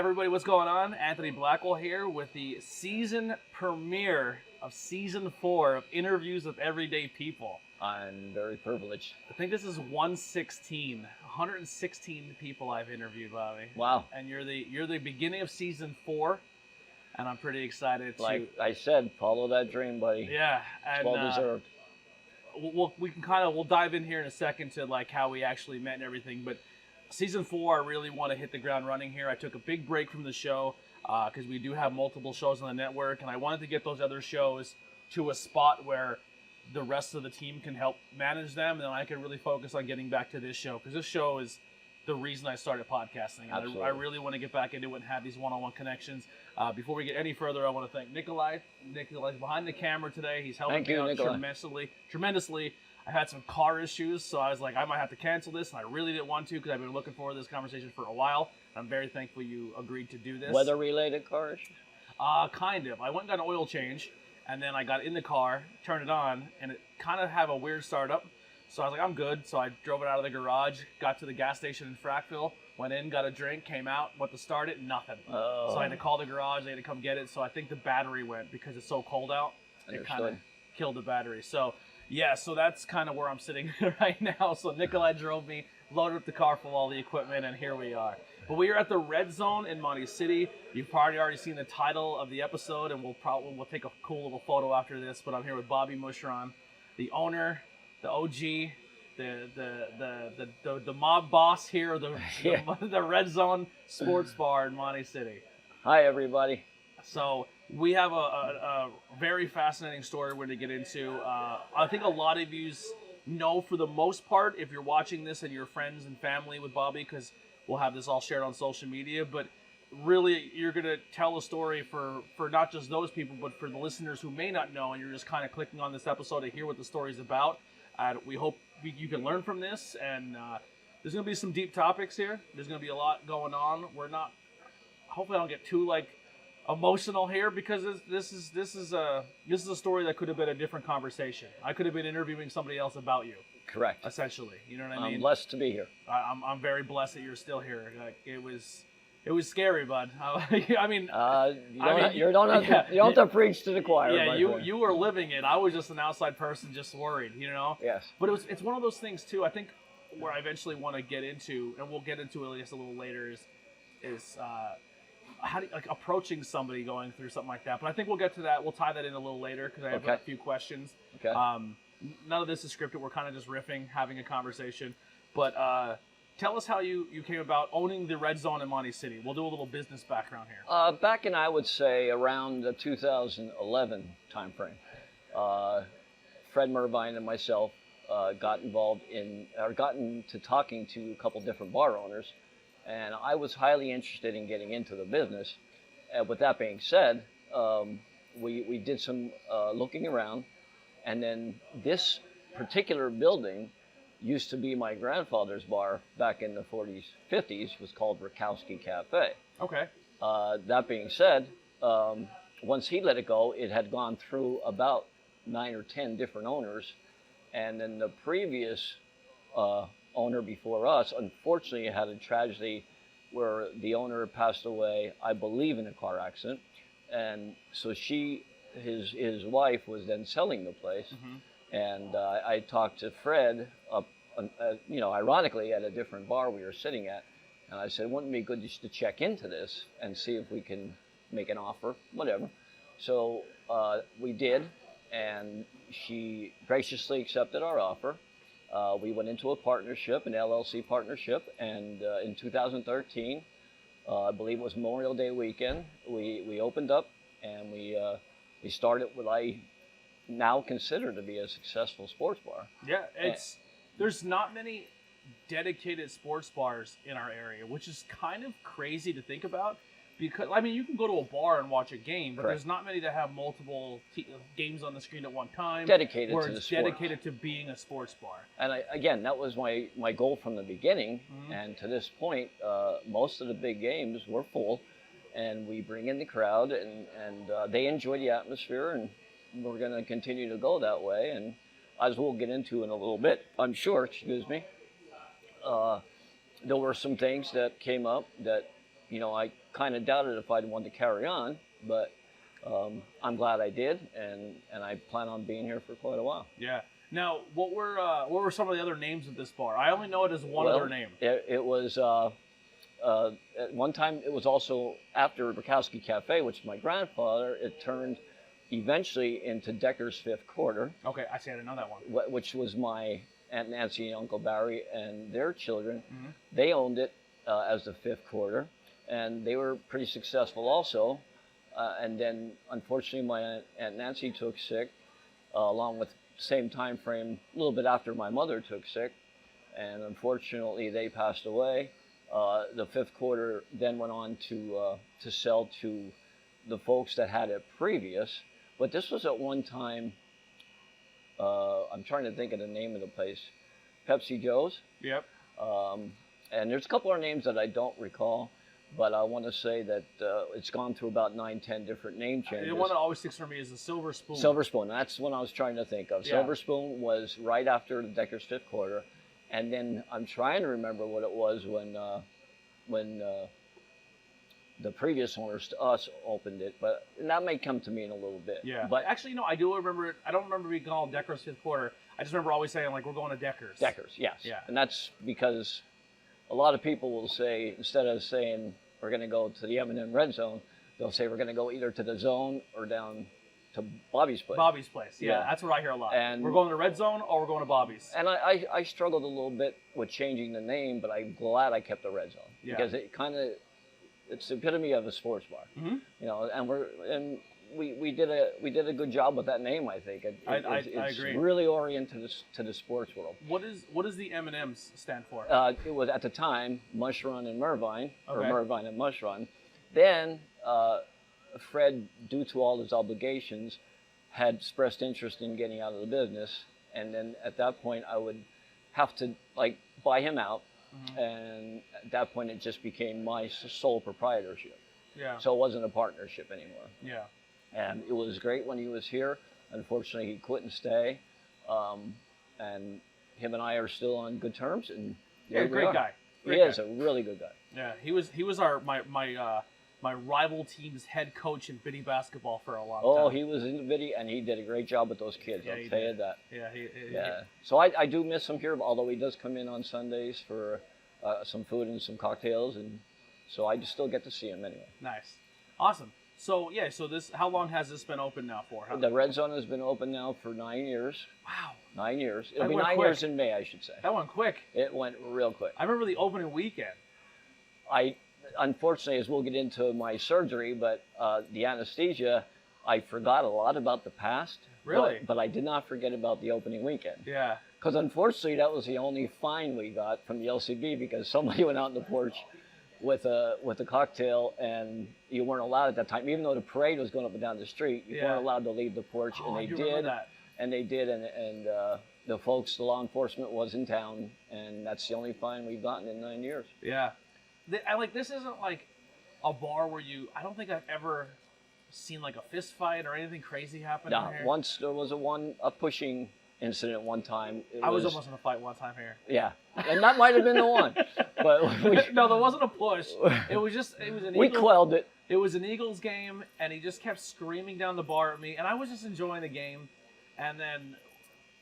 Everybody, what's going on? Anthony Blackwell here with the season premiere of Season 4 of Interviews with Everyday People. I'm very privileged. I think this is 116 people I've interviewed, Bobby. Wow. And you're the beginning of Season 4, and I'm pretty excited to... Like I said, follow that dream, buddy. Yeah. And, it's well deserved. We'll dive in here in a second to like how we actually met and everything, but Season 4, I really want to hit the ground running here. I took a big break from the show because we do have multiple shows on the network, and I wanted to get those other shows to a spot where the rest of the team can help manage them, and then I can really focus on getting back to this show, because this show is the reason I started podcasting. Absolutely. I really want to get back into it and have these one-on-one connections. Before we get any further, I want to thank Nikolai. Nikolai's behind the camera today. He's helping me out tremendously. I had some car issues, so I was like, I might have to cancel this, and I really didn't want to because I've been looking forward to this conversation for a while. I'm very thankful you agreed to do this. Weather-related car issues? Kind of. I went and got an oil change, and then I got in the car, turned it on, and it kind of had a weird startup. So I was like, I'm good. So I drove it out of the garage, got to the gas station in Frackville, went in, got a drink, came out, went to start it, nothing. Oh. So I had to call the garage, they had to come get it. So I think the battery went because it's so cold out. It kind of killed the battery. So yeah, so that's kind of where I'm sitting right now. So Nikolai drove me, loaded up the car full of all the equipment, and here we are. But we are at the Red Zone in Monty City. You've probably already seen the title of the episode, and we'll take a cool little photo after this. But I'm here with Bobby Moucheron, the owner, the OG, the mob boss here, the Red Zone Sports Bar in Monty City. Hi, everybody. So we have a very fascinating story we're going to get into. I think a lot of you know, for the most part, if you're watching this and you're friends and family with Bobby, because we'll have this all shared on social media, but really you're going to tell a story for not just those people, but for the listeners who may not know, and you're just kind of clicking on this episode to hear what the story's about. We hope you can learn from this, and there's going to be some deep topics here. There's going to be a lot going on. Hopefully I don't get too emotional here, because this is a story that could have been a different conversation. I could have been interviewing somebody else about you. Correct. Essentially, you know what I mean? I'm blessed to be here. I'm very blessed that you're still here. Like, it was scary, bud. You don't have to preach to the choir. Yeah, you were living it. I was just an outside person, just worried, you know. Yes. But it's one of those things too. I think where I eventually want to get into, and we'll get into it just a little later, is how do you, approaching somebody going through something like that. But I think we'll get to that. We'll tie that in a little later, because I have a few questions. Okay. None of this is scripted. We're kind of just riffing, having a conversation. But tell us how you came about owning the Red Zone in Monty City. We'll do a little business background here. Back in, I would say, around the 2011 timeframe, Fred Mervine and myself got into talking to a couple different bar owners. And I was highly interested in getting into the business. With that being said, we did some looking around, and then this particular building used to be my grandfather's bar back in the 40s, 50s, was called Rakowski Cafe. Okay. That being said, once he let it go, it had gone through about 9 or 10 different owners, and then the previous owner before us, unfortunately, had a tragedy where the owner passed away, I believe, in a car accident, and so his wife was then selling the place. Mm-hmm. And I talked to Fred, ironically, at a different bar we were sitting at, and I said, wouldn't it be good just to check into this and see if we can make an offer, whatever. So we did, and she graciously accepted our offer. We went into a partnership, an LLC partnership, and in 2013, I believe it was Memorial Day weekend, we opened up, and we started what I now consider to be a successful sports bar. Yeah, there's not many dedicated sports bars in our area, which is kind of crazy to think about. Because, I mean, you can go to a bar and watch a game, but there's not many that have multiple games on the screen at one time. Dedicated to the sport. Dedicated to being a sports bar. And again, that was my goal from the beginning. Mm-hmm. And to this point, most of the big games were full. And we bring in the crowd, and they enjoy the atmosphere, and we're going to continue to go that way. And as we'll get into in a little bit, I'm sure, there were some things that came up that I kind of doubted if I'd want to carry on, but I'm glad I did, and I plan on being here for quite a while. Yeah. Now, what were some of the other names of this bar? I only know it as one other name. It was at one time. It was also after Bukowski Cafe, which is my grandfather. It turned eventually into Decker's Fifth Quarter. Okay, I didn't know that one. Which was my Aunt Nancy and Uncle Barry and their children. Mm-hmm. They owned it as the Fifth Quarter, and they were pretty successful also. And then, unfortunately, my Aunt Nancy took sick, along with the same time frame, a little bit after my mother took sick, and unfortunately, they passed away. The Fifth Quarter then went on to sell to the folks that had it previous, but this was at one time. I'm trying to think of the name of the place, Pepsi Joe's. Yep. And there's a couple of names that I don't recall. But I want to say that it's gone through about 9-10 different name changes. The one that always sticks for me is the Silver Spoon. Silver Spoon. That's what I was trying to think of. Yeah. Silver Spoon was right after the Decker's Fifth Quarter. And then I'm trying to remember what it was when the previous owners to us opened it. But that may come to me in a little bit. Yeah. But actually, no, I do remember it. I don't remember being called Decker's Fifth Quarter. I just remember always saying, like, we're going to Decker's. Decker's, yes. Yeah. And that's because a lot of people will say, instead of saying we're going to go to the M&M Red Zone, they'll say we're going to go either to the Zone or down to Bobby's Place. Bobby's Place, yeah. Yeah. That's what I hear a lot. And we're going to Red Zone or we're going to Bobby's. And I struggled a little bit with changing the name, but I'm glad I kept the Red Zone. Yeah. Because it's the epitome of a sports bar. Mm-hmm. And we did a good job with that name, I think. I It's agree. really oriented to the sports world. What does the M&M's stand for? It was at the time Moucheron and Mervine, or Okay. Mervine and Moucheron. Then Fred, due to all his obligations, had expressed interest in getting out of the business, and then at that point I would have to buy him out, and at that point it just became my sole proprietorship. Yeah. So it wasn't a partnership anymore. Yeah. And it was great when he was here. Unfortunately, he couldn't stay. And him and I are still on good terms. And Yeah, great guy. He is a really good guy. Yeah, he was my rival team's head coach in biddy basketball for a long time. Oh, he was in the biddy, and he did a great job with those kids. Yeah, I'll he tell you did. that. Yeah, So I do miss him here, although he does come in on Sundays for some food and some cocktails, and so I just still get to see him anyway. Nice, awesome. So how long has this been open now for? The Red Zone has been open now for 9 years. Wow. 9 years. It'll That be went 9 quick. years in May, I should say. That went quick. It went real quick. I remember the opening weekend. Unfortunately, as we'll get into my surgery, but the anesthesia, I forgot a lot about the past. Really? But I did not forget about the opening weekend. Yeah. Because unfortunately, that was the only fine we got from the LCB, because somebody went out on the porch with a cocktail, and you weren't allowed at that time, even though the parade was going up and down the street. You weren't allowed to leave the porch, Oh, and they I do remember did. that. And they did, and the folks, the law enforcement was in town, and that's the only fine we've gotten in 9 years. Yeah. This isn't like a bar where I don't think I've ever seen like a fist fight or anything crazy happen in here. Once there was a pushing incident one time. I was almost in a fight one time here. Yeah, and that might have been the one. But no, there wasn't a push. It was an we Eagles, quelled it. It was an Eagles game, and he just kept screaming down the bar at me, and I was just enjoying the game. And then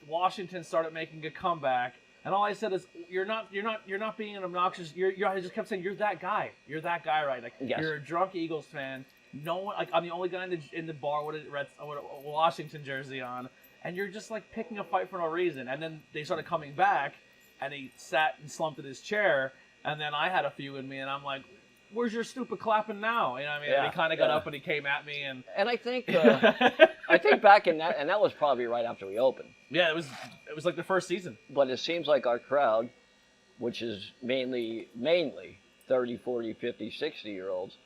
Washington started making a comeback, and all I said is, "You're not being an obnoxious. I just kept saying, you're that guy. You're that guy, right? Like Yes. You're a drunk Eagles fan. No one, I'm the only guy in the bar with a Washington jersey on, and you're just like picking a fight for no reason." And then they started coming back, and he sat and slumped in his chair, and then I had a few in me, and I'm like, "Where's your stupid clapping now?" You know what I mean? Yeah, and he kind of got up and he came at me, and I think back in that, and that was probably right after we opened. yeah, it was like the first season. But it seems like our crowd, which is mainly 30, 40, 50, 60-year-olds,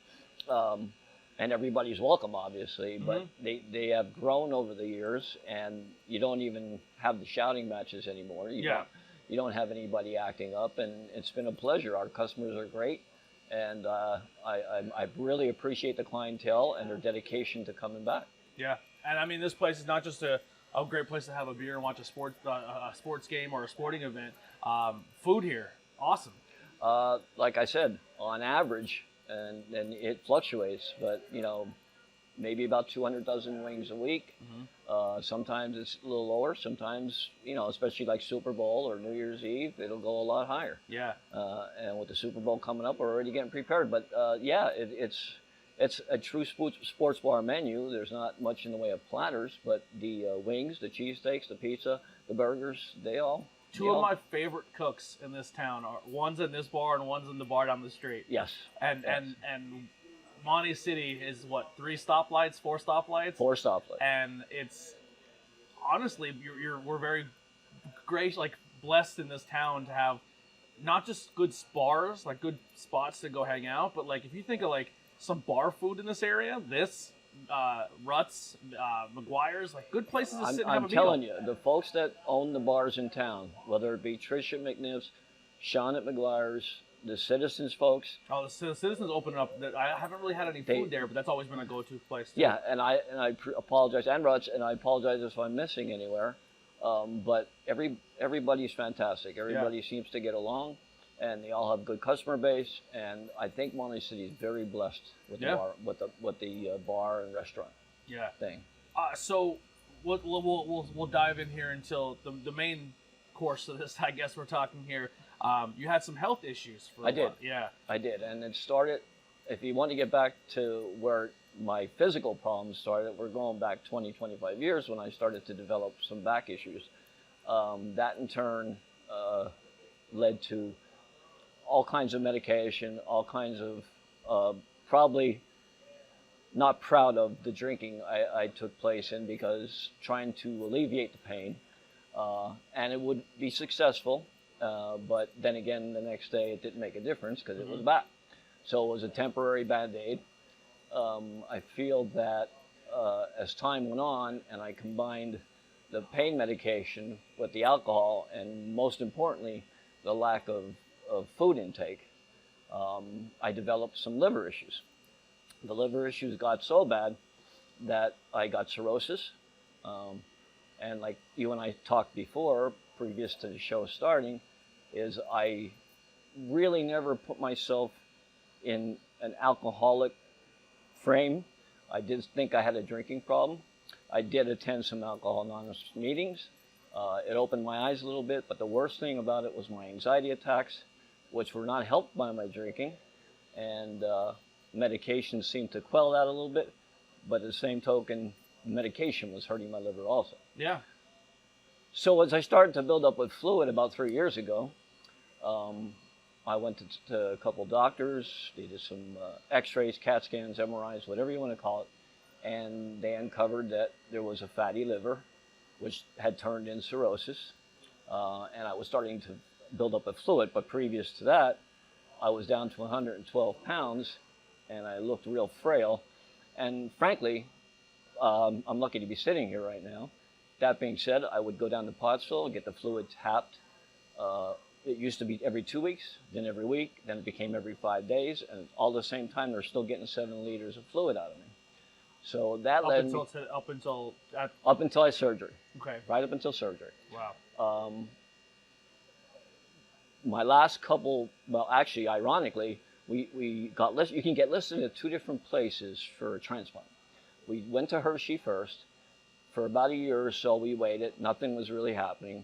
and everybody's welcome, obviously, but they have grown over the years, and you don't even have the shouting matches anymore. You don't have anybody acting up, and it's been a pleasure. Our customers are great, and I really appreciate the clientele and their dedication to coming back. Yeah, and I mean, this place is not just a great place to have a beer and watch a sports game or a sporting event. Food here, awesome. Like I said, on average, and it fluctuates. But maybe about 200 dozen wings a week. Sometimes it's a little lower. Sometimes, especially like Super Bowl or New Year's Eve, it'll go a lot higher. Yeah. And with the Super Bowl coming up, we're already getting prepared. But yeah, it's a true sports bar menu. There's not much in the way of platters, but the wings, the cheesesteaks, the pizza, the burgers, they all. Two of my favorite cooks in this town are one's in this bar and one's in the bar down the street. Yes. And Monte City is what, 3 stoplights, 4 stoplights? 4 stoplights. And it's honestly, we're very great, like blessed in this town to have not just good bars, like good spots to go hang out, but like if you think of like some bar food in this area, Ruts, McGuire's, like good places to sit and have a meal. I'm telling you, the folks that own the bars in town, whether it be Trish at McNiff's, Sean at McGuire's, the Citizens folks. Oh, the Citizens open up. I haven't really had any food there, but that's always been a go-to place too. Yeah, and I apologize, and Ruts, and I apologize if I'm missing anywhere. But everybody's fantastic. Everybody seems to get along, and they all have good customer base. And I think Monte City is very blessed with the bar and restaurant thing. So we'll dive in here until the main course of this. I guess we're talking here. You had some health issues for a while. Yeah. I did. And it started, if you want to get back to where my physical problems started, we're going back 20, 25 years when I started to develop some back issues. That in turn led to all kinds of medication, all kinds of probably not proud of the drinking I took place in, because trying to alleviate the pain, and it would be successful. But then again, the next day it didn't make a difference because it was back. So it was a temporary Band-Aid. I feel that as time went on and I combined the pain medication with the alcohol, and most importantly, the lack of food intake, I developed some liver issues. The liver issues got so bad that I got cirrhosis. And like you and I talked before, previous to the show starting, is I really never put myself in an alcoholic frame. I did think I had a drinking problem. I did attend some Alcohol Anonymous meetings. It opened my eyes a little bit, but the worst thing about it was my anxiety attacks, which were not helped by my drinking, and medication seemed to quell that a little bit, but at the same token, medication was hurting my liver also. Yeah. So as I started to build up with fluid about 3 years ago, I went to a couple doctors. They did some x-rays, CAT scans, MRIs, whatever you want to call it. And they uncovered that there was a fatty liver, which had turned in cirrhosis. And I was starting to build up with fluid. But previous to that, I was down to 112 pounds, and I looked real frail. And frankly, I'm lucky to be sitting here right now. That being said, I would go down to Pottsville, get the fluid tapped. It used to be every 2 weeks, then every week, then it became every 5 days, and all the same time they're still getting 7 liters of fluid out of me. So that led me up until I surgery. Okay. Right up until surgery. Wow. My last couple, well, actually, ironically, we got listed. You can get listed at 2 different places for a transplant. We went to Hershey first. For about a year or so, we waited. Nothing was really happening.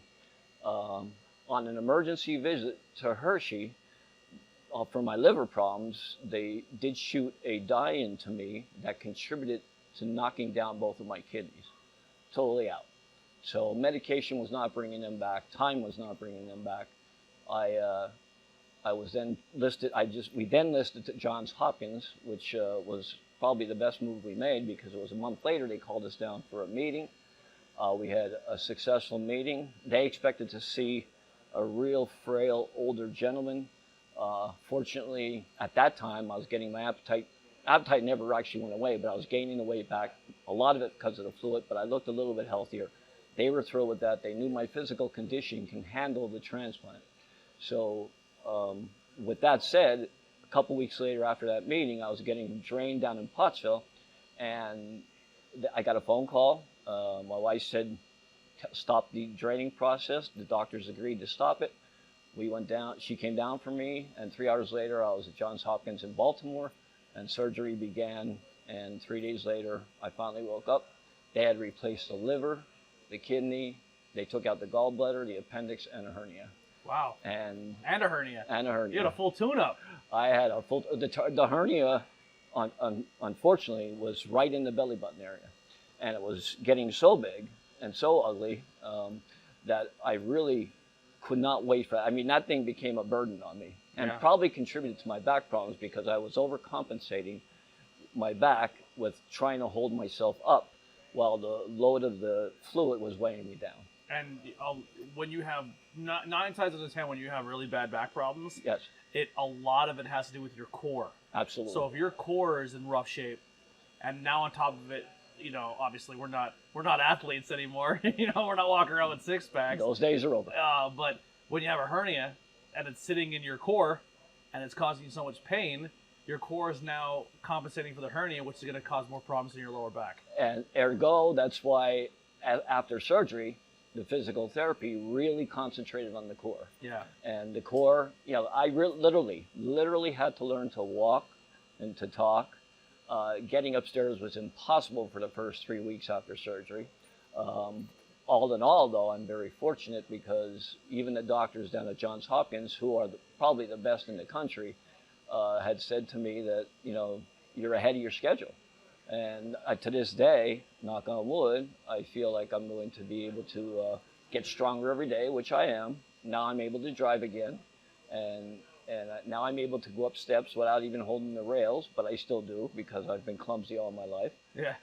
On an emergency visit to Hershey, for my liver problems, they did shoot a dye into me that contributed to knocking down both of my kidneys, totally out. So medication was not bringing them back. Time was not bringing them back. I was then listed. We then listed to Johns Hopkins, which was probably the best move we made, because it was a month later they called us down for a meeting. We had a successful meeting. They expected to see a real frail older gentleman. Fortunately, at that time, I was getting my appetite. Appetite never actually went away, but I was gaining the weight back. A lot of it because of the fluid, but I looked a little bit healthier. They were thrilled with that. They knew my physical condition can handle the transplant. So with that said, a couple weeks later after that meeting, I was getting drained down in Pottsville, and I got a phone call. My wife said, stop the draining process. The doctors agreed to stop it. We went down. She came down for me, and 3 hours later, I was at Johns Hopkins in Baltimore, and surgery began. And 3 days later, I finally woke up. They had replaced the liver, the kidney. They took out the gallbladder, the appendix, and a hernia. Wow. And a hernia. And a hernia. You had a full tune-up. I had a full. The hernia, unfortunately, was right in the belly button area, and it was getting so big and so ugly that I really could not wait for. I mean, that thing became a burden on me, and probably contributed to my back problems because I was overcompensating my back with trying to hold myself up while the load of the fluid was weighing me down. And when you have 9 times out of 10, when you have really bad back problems, yes, a lot of it has to do with your core. Absolutely. So if your core is in rough shape, and now on top of it, you know, obviously we're not athletes anymore. You know, we're not walking around with six packs. Those days are over. But when you have a hernia and it's sitting in your core, and it's causing you so much pain, your core is now compensating for the hernia, which is going to cause more problems in your lower back. And ergo, that's why after surgery, the physical therapy really concentrated on the core. Yeah. And the core, you know, I literally had to learn to walk and to talk. Getting upstairs was impossible for the first 3 weeks after surgery. All in all, though, I'm very fortunate because even the doctors down at Johns Hopkins, who are probably the best in the country, had said to me that, you know, you're ahead of your schedule. And to this day, knock on wood, I feel like I'm going to be able to get stronger every day, which I am. Now I'm able to drive again. And now I'm able to go up steps without even holding the rails, but I still do because I've been clumsy all my life. Yeah.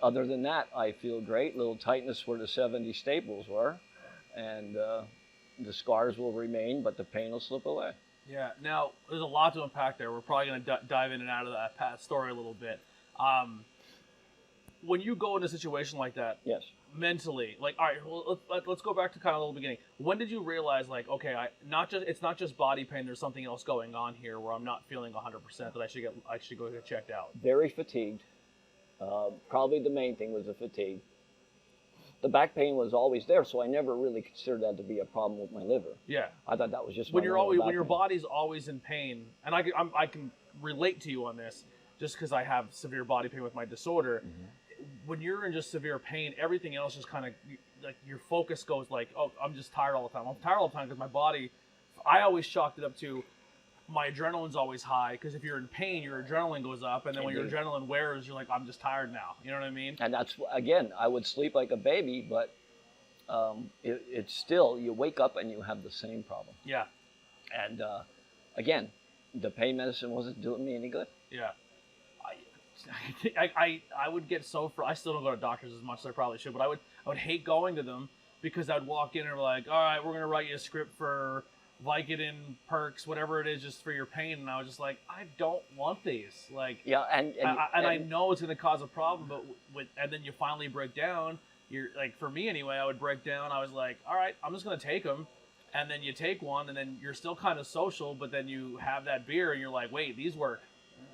Other than that, I feel great. Little tightness where the 70 staples were. And the scars will remain, but the pain will slip away. Yeah. Now, there's a lot to unpack there. We're probably going to dive in and out of that past story a little bit. When you go in a situation like that, yes, mentally, like, all right, well, let's go back to kind of a little beginning. When did you realize, like, okay, it's not just body pain. There's something else going on here where I'm not feeling 100% that I should go get checked out. Very fatigued. Probably the main thing was the fatigue. The back pain was always there, so I never really considered that to be a problem with my liver. Yeah, I thought that was just when your body's always in pain, and I can relate to you on this. Just because I have severe body pain with my disorder, when you're in just severe pain, everything else just kind of, like, your focus goes like, oh, I'm just tired all the time. I'm tired all the time because my body, I always chalked it up to my adrenaline's always high because if you're in pain, your adrenaline goes up. And then when your adrenaline wears, you're like, I'm just tired now. You know what I mean? And that's, again, I would sleep like a baby, but it's still, you wake up and you have the same problem. Yeah. And again, the pain medicine wasn't doing me any good. Yeah. I would get so I still don't go to doctors as much as I probably should, but I would hate going to them because I'd walk in and be like, all right, we're gonna write you a script for Vicodin, Perks, whatever it is, just for your pain, and I was just like, I don't want these. Like, yeah, and I know it's gonna cause a problem, but and then you finally break down. You're like, for me anyway, I would break down. I was like, all right, I'm just gonna take them. And then you take one, and then you're still kind of social, but then you have that beer, and you're like, wait, these work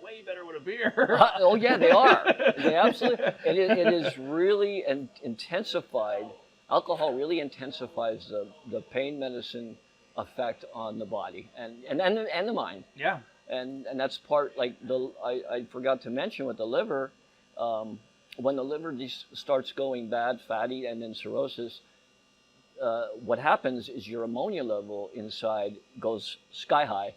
way better with a beer. Oh yeah, they are. They absolutely. It is really intensified. Alcohol really intensifies the pain medicine effect on the body and the mind. Yeah. And that's part, like, I forgot to mention with the liver, when the liver starts going bad, fatty, and then cirrhosis, what happens is your ammonia level inside goes sky high,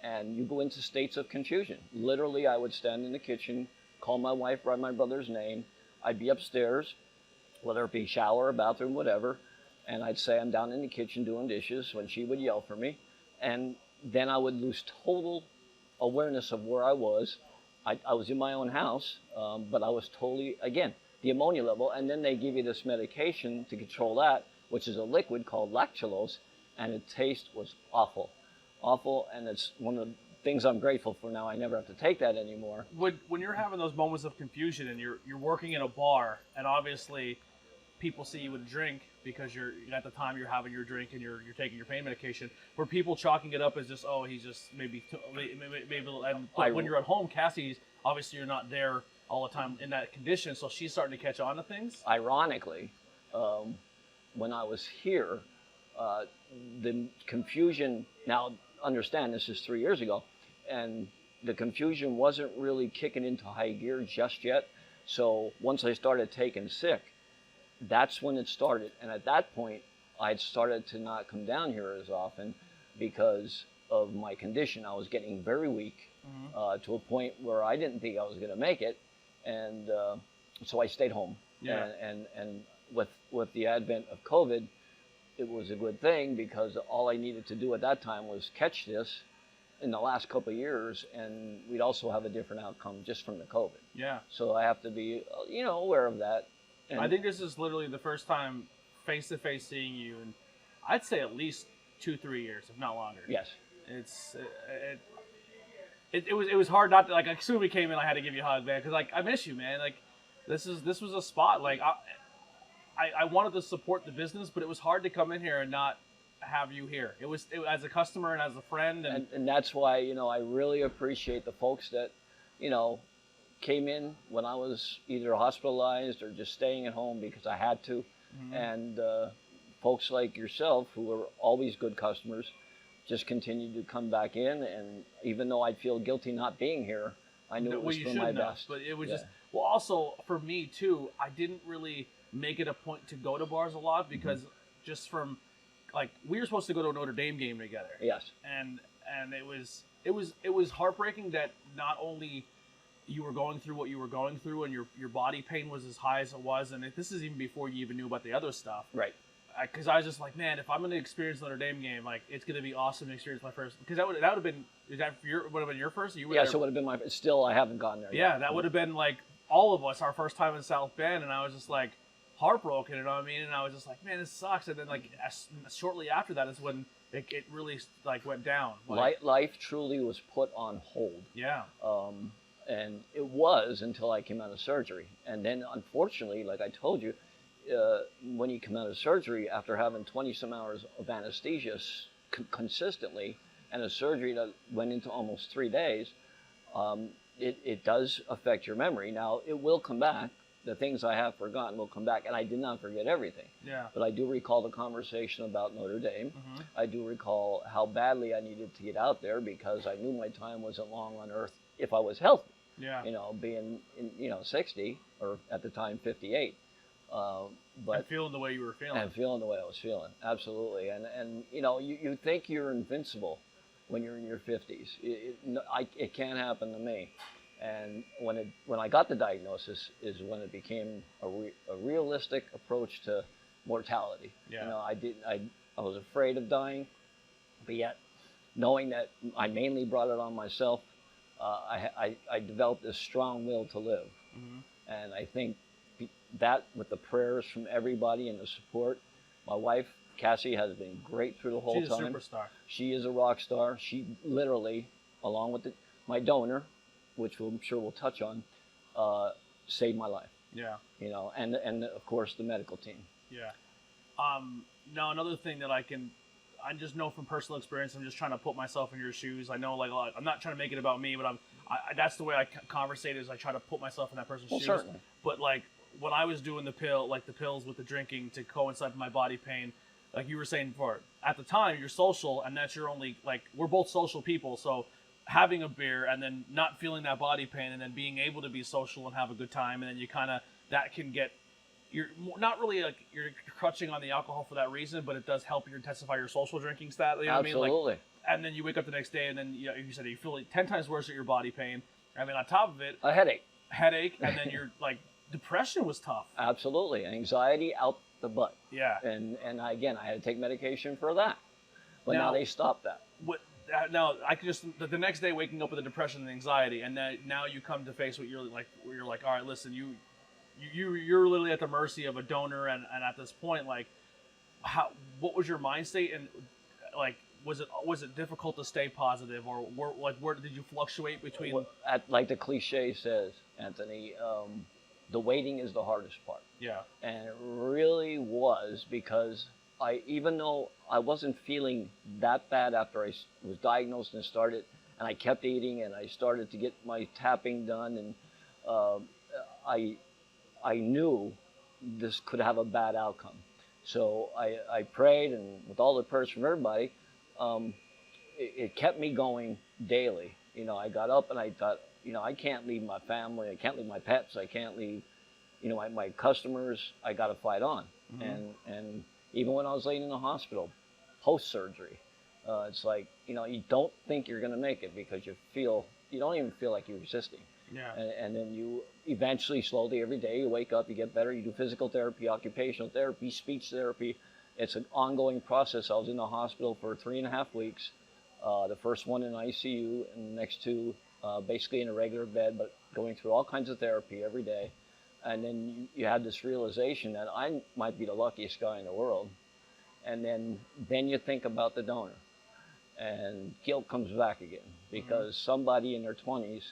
and you go into states of confusion. Literally, I would stand in the kitchen, call my wife by my brother's name. I'd be upstairs, whether it be shower or bathroom, whatever, and I'd say I'm down in the kitchen doing dishes when she would yell for me, and then I would lose total awareness of where I was. I was in my own house, but I was totally, again, the ammonia level, and then they give you this medication to control that, which is a liquid called lactulose, and the taste was awful. Awful, and it's one of the things I'm grateful for now. I never have to take that anymore. When you're having those moments of confusion and you're working in a bar, and obviously people see you with a drink because you're at the time you're having your drink and you're taking your pain medication, were people chalking it up as just, oh, he's just maybe and when you're at home, Cassie's obviously you're not there all the time in that condition, so she's starting to catch on to things. Ironically, when I was here, uh, the confusion. Now, understand this is 3 years ago, and the confusion wasn't really kicking into high gear just yet. So once I started taking sick, that's when it started. And at that point, I'd started to not come down here as often because of my condition. I was getting very weak, to a point where I didn't think I was going to make it. And so I stayed home. Yeah. And with the advent of COVID, it was a good thing because all I needed to do at that time was catch this in the last couple of years, and we'd also have a different outcome just from the COVID. Yeah. So I have to be, aware of that. And I think this is literally the first time face-to-face seeing you in, I'd say at least 2-3 years, if not longer. yes, It was hard not to, like, as soon as we came in, I had to give you a hug, man, because, like, I miss you, man. Like, this was a spot, like, I wanted to support the business, but it was hard to come in here and not have you here. It was as a customer and as a friend, and that's why I really appreciate the folks that came in when I was either hospitalized or just staying at home because I had to, and folks like yourself who were always good customers just continued to come back in, and even though I'd feel guilty not being here, I knew it was for my best. But it was just, well, also for me too, I didn't really make it a point to go to bars a lot because just from, like, we were supposed to go to a Notre Dame game together. Yes. And it was heartbreaking that not only you were going through what you were going through and your body pain was as high as it was, and this is even before you even knew about the other stuff. Right. Because I was just like, man, if I'm going to experience the Notre Dame game, like, it's going to be awesome to experience my first. Because that would have been, would have been your first? Or you were Yeah, there? so it would have been my. Still, I haven't gone there. Yeah, yet. that would have been like all of us, our first time in South Bend, and I was just like heartbroken, you know what I mean? And I was just like, man, this sucks. And then like shortly after that is when it really like went down. Like, Life truly was put on hold. Yeah. And it was until I came out of surgery, and then unfortunately, like I told you, when you come out of surgery after having 20 some hours of anesthesia consistently, and a surgery that went into almost 3 days, it does affect your memory. Now, it will come back. The things I have forgotten will come back, and I did not forget everything. Yeah. But I do recall the conversation about Notre Dame. I do recall how badly I needed to get out there because I knew my time wasn't long on Earth if I was healthy. Yeah. Being 60 or at the time 58. But and feeling the way you were feeling. And feeling the way I was feeling, absolutely. And you think you're invincible when you're in your 50s. It can't happen to me. And when I got the diagnosis is when it became a realistic approach to mortality. Yeah. I was afraid of dying, but yet knowing that I mainly brought it on myself, I developed this strong will to live. And I think that with the prayers from everybody and the support, my wife, Cassie, has been great through the whole time. She's a superstar. She is a rock star. She literally, along with my donor, which I'm sure we'll touch on, saved my life. Yeah. And of course the medical team. Yeah. Now another thing that I just know from personal experience, I'm just trying to put myself in your shoes. I know, like, I'm not trying to make it about me, but that's the way I conversate is I try to put myself in that person's shoes. Certainly. But like when I was doing the pills with the drinking to coincide with my body pain, like you were saying before, at the time you're social, and that's your only, like, we're both social people, so having a beer and then not feeling that body pain and then being able to be social and have a good time, and then you kind of, that can get, you're not really like you're crutching on the alcohol for that reason, but it does help you intensify your social drinking stat. You know Absolutely. What I mean? Like, and then you wake up the next day and then you said you feel like 10 times worse at your body pain. I mean, on top of it, a headache, and then you're like, depression was tough. Absolutely, anxiety out the butt. Yeah. And again, I had to take medication for that, but now they stopped that. Now I could just the next day waking up with a depression and anxiety, and then now you come to face what you're like, where you're like, all right, listen, you're literally at the mercy of a donor, and at this point, like, what was your mind state, and like, was it difficult to stay positive, or where did you fluctuate between? Like the cliche says, Anthony, the waiting is the hardest part. Yeah. And it really was, because even though I wasn't feeling that bad after I was diagnosed and started, and I kept eating and I started to get my tapping done, and I knew this could have a bad outcome. So I prayed, and with all the prayers from everybody, it kept me going daily. I got up and I thought, I can't leave my family, I can't leave my pets, I can't leave, my customers. I got to fight on. And even when I was laying in the hospital, post surgery, it's like, you don't think you're going to make it because you don't even feel like you're resisting. Yeah. And then you eventually, slowly, every day, you wake up, you get better, you do physical therapy, occupational therapy, speech therapy. It's an ongoing process. I was in the hospital for 3.5 weeks. The first one in ICU, and the next two basically in a regular bed, but going through all kinds of therapy every day. And then you had this realization that I might be the luckiest guy in the world. And then you think about the donor, and guilt comes back again because somebody in their 20s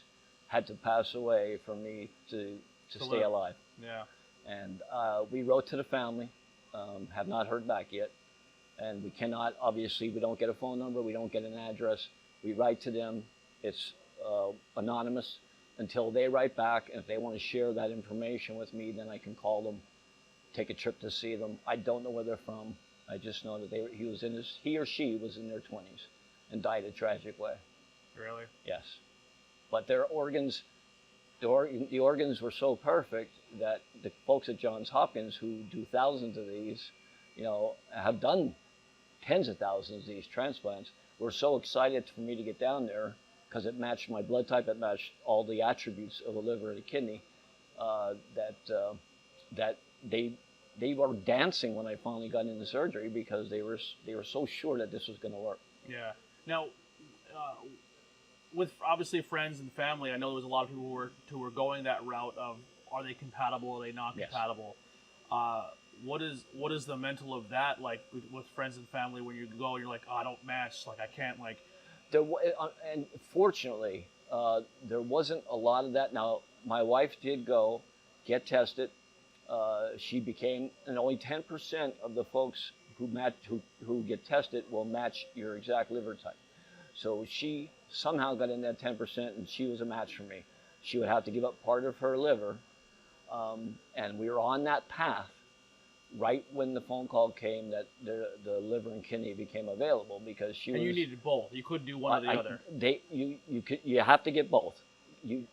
had to pass away for me to stay alive. Yeah. And we wrote to the family, have not heard back yet. And we cannot, obviously, we don't get a phone number, we don't get an address. We write to them, it's anonymous until they write back. And if they want to share that information with me, then I can call them, take a trip to see them. I don't know where they're from. I just know that he or she was in their 20s and died a tragic way. Really? Yes. But their organs, the organs were so perfect that the folks at Johns Hopkins, who do thousands of these, have done tens of thousands of these transplants, were so excited for me to get down there because it matched my blood type, it matched all the attributes of a liver and a kidney, that they were dancing when I finally got into surgery because they were so sure that this was going to work. Yeah. Now, with obviously friends and family, I know there was a lot of people who were going that route of, are they compatible, are they not compatible? Yes. What is the mental of that like with friends and family when you go and you're like, oh, I don't match, like I can't, like. And fortunately, there wasn't a lot of that. Now, my wife did go get tested. She became, and only 10% of the folks who get tested will match your exact liver type. So she somehow got in that 10%, and she was a match for me. She would have to give up part of her liver, and we were on that path right when the phone call came that the liver and kidney became available, because she and you needed both. You couldn't do one or the other. You have to get both. You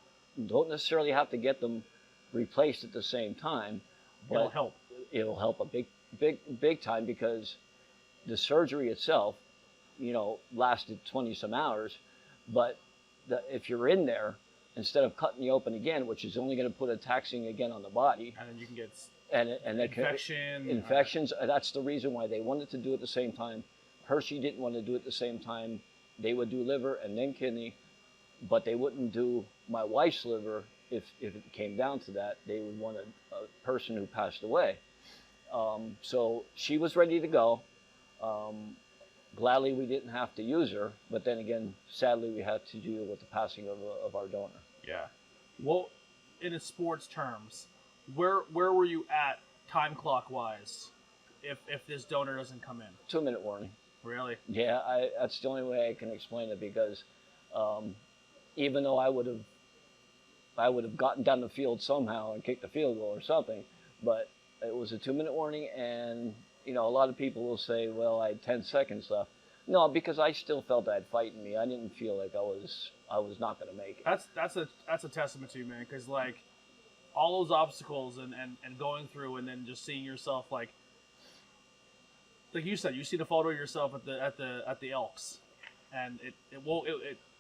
don't necessarily have to get them replaced at the same time, but it'll help. It'll help a big time, because the surgery itself, lasted 20 some hours, but if you're in there, instead of cutting you open again, which is only going to put a taxing again on the body, and then you can get infections. That's the reason why they wanted to do it at the same time. Hershey didn't want to do it at the same time. They would do liver and then kidney, but they wouldn't do my wife's liver if it came down to that. They would want a person who passed away. So she was ready to go. Gladly, we didn't have to use her, but then again, sadly, we had to deal with the passing of our donor. Yeah. Well, in sports terms, where were you at time clock wise if this donor doesn't come in? 2-minute warning. Really? Yeah, that's the only way I can explain it, because even though I would have gotten down the field somehow and kicked the field goal or something, but it was a 2-minute warning, and a lot of people will say, well, I had 10 seconds left. No, because I still felt that fight in me. I didn't feel like I was not going to make it. That's a testament to you, man, because like all those obstacles and going through, and then just seeing yourself like you said, you see the photo of yourself at the Elks, and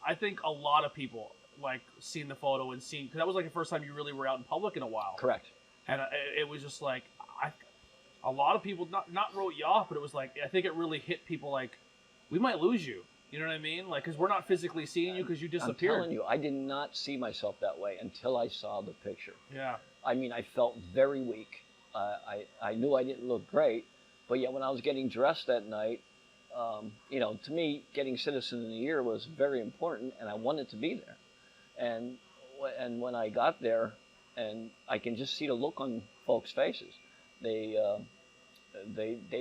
I think a lot of people like seeing the photo and seeing, because that was like the first time you really were out in public in a while. Correct. And it was just like a lot of people not wrote you off, but it was like, I think it really hit people like, we might lose you. You know what I mean? Like, because we're not physically seeing you because you disappeared. I'm telling you, I did not see myself that way until I saw the picture. Yeah. I mean, I felt very weak. I knew I didn't look great, but yet when I was getting dressed that night, to me, getting Citizen of the Year was very important, and I wanted to be there. And when I got there, and I can just see the look on folks' faces, they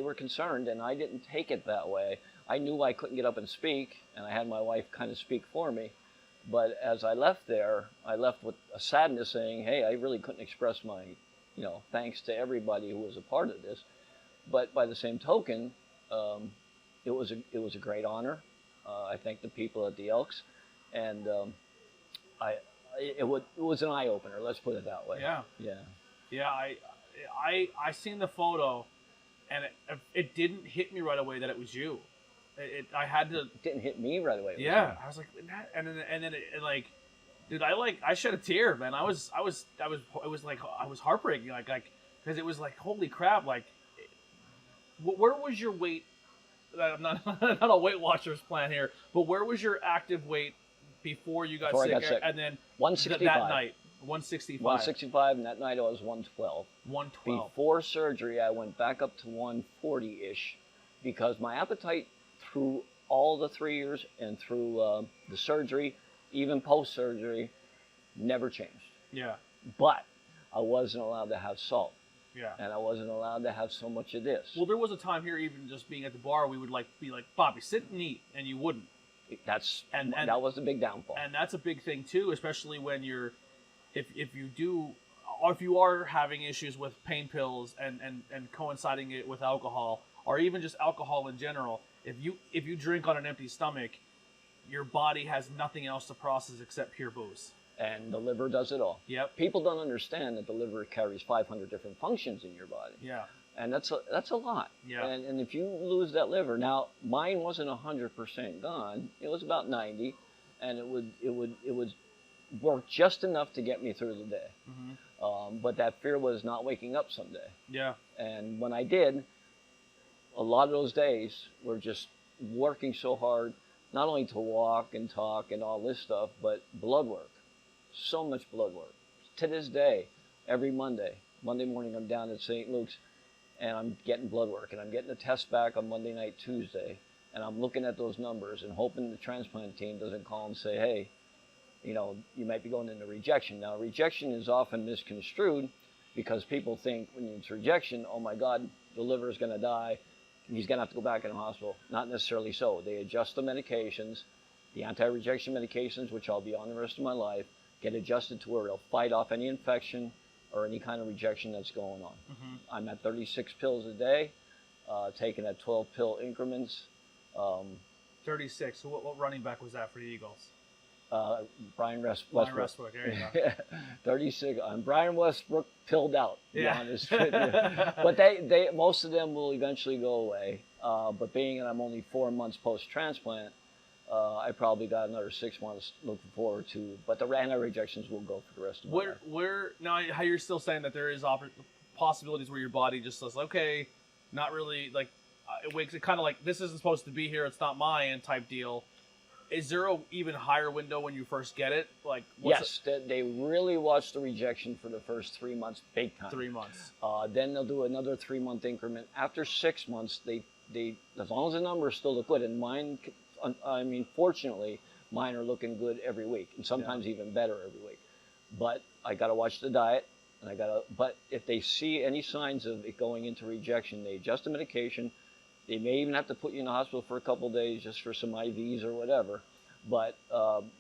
were concerned, and I didn't take it that way. I knew I couldn't get up and speak, and I had my wife kind of speak for me. But as I left there, I left with a sadness, saying, hey, I really couldn't express my, thanks to everybody who was a part of this. But by the same token, it was a great honor. I thank the people at the Elks, and I it was an eye opener. Let's put it that way. Yeah. Yeah. Yeah, I seen the photo, and it didn't hit me right away that it was you. I had to. It didn't hit me right away. Yeah, I was like, and then it like, dude, I shed a tear, man. It was like I was heartbreaking, like because it was like, holy crap, like, where was your weight? I'm not not a Weight Watchers plan here, but where was your active weight before you got Before I sick? got sick. And then 165. that night, 165. 165, and that night I was 112. 112. Before surgery, I went back up to 140-ish because my appetite through all the 3 years and through the surgery, even post-surgery, never changed. Yeah. But I wasn't allowed to have salt. Yeah. And I wasn't allowed to have so much of this. Well, there was a time here, even just being at the bar, we would be like, Bobby, sit and eat, and you wouldn't. That was the big downfall. And that's a big thing too, especially when if you are having issues with pain pills and coinciding it with alcohol, or even just alcohol in general. If you drink on an empty stomach, your body has nothing else to process except pure booze. And the liver does it all. Yep. People don't understand that the liver carries 500 different functions in your body. Yeah. And that's a lot. Yeah. And if you lose that liver, now mine wasn't 100% gone. It was about 90, and it would work just enough to get me through the day. Mm-hmm. But that fear was not waking up someday. Yeah. And when I did, a lot of those days were just working so hard, not only to walk and talk and all this stuff, but blood work. So much blood work. To this day, every Monday morning, I'm down at St. Luke's, and I'm getting blood work, and I'm getting a test back on Monday night, Tuesday, and I'm looking at those numbers and hoping the transplant team doesn't call and say, hey, you might be going into rejection. Now, rejection is often misconstrued because people think when it's rejection, oh my God, the liver is going to die. He's going to have to go back in the hospital. Not necessarily so. They adjust the medications, the anti-rejection medications, which I'll be on the rest of my life, get adjusted to where it'll fight off any infection or any kind of rejection that's going on. Mm-hmm. I'm at 36 pills a day, taking at 12-pill increments. 36. So what running back was that for the Eagles? Brian Westbrook. Brian Westbrook, there you go. 36. I'm Brian Westbrook pilled out, to be Yeah. honest with you. But they most of them will eventually go away. But being that I'm only 4 months post-transplant, I probably got another 6 months looking forward to. But the anti-rejections will go for the rest of my life. Where now? How you're still saying that there is possibilities where your body just says, okay, not really like it wakes it kind of like this isn't supposed to be here. It's not mine type deal. Is there a even higher window when you first get it? Like yes, they really watch the rejection for the first 3 months, big time. 3 months. Then they'll do another 3 month increment. After 6 months, they as long as the numbers still look good, and mine, I mean, fortunately, mine are looking good every week, and sometimes even better every week. But I got to watch the diet, and but if they see any signs of it going into rejection, they adjust the medication. They may even have to put you in the hospital for a couple of days just for some IVs or whatever. But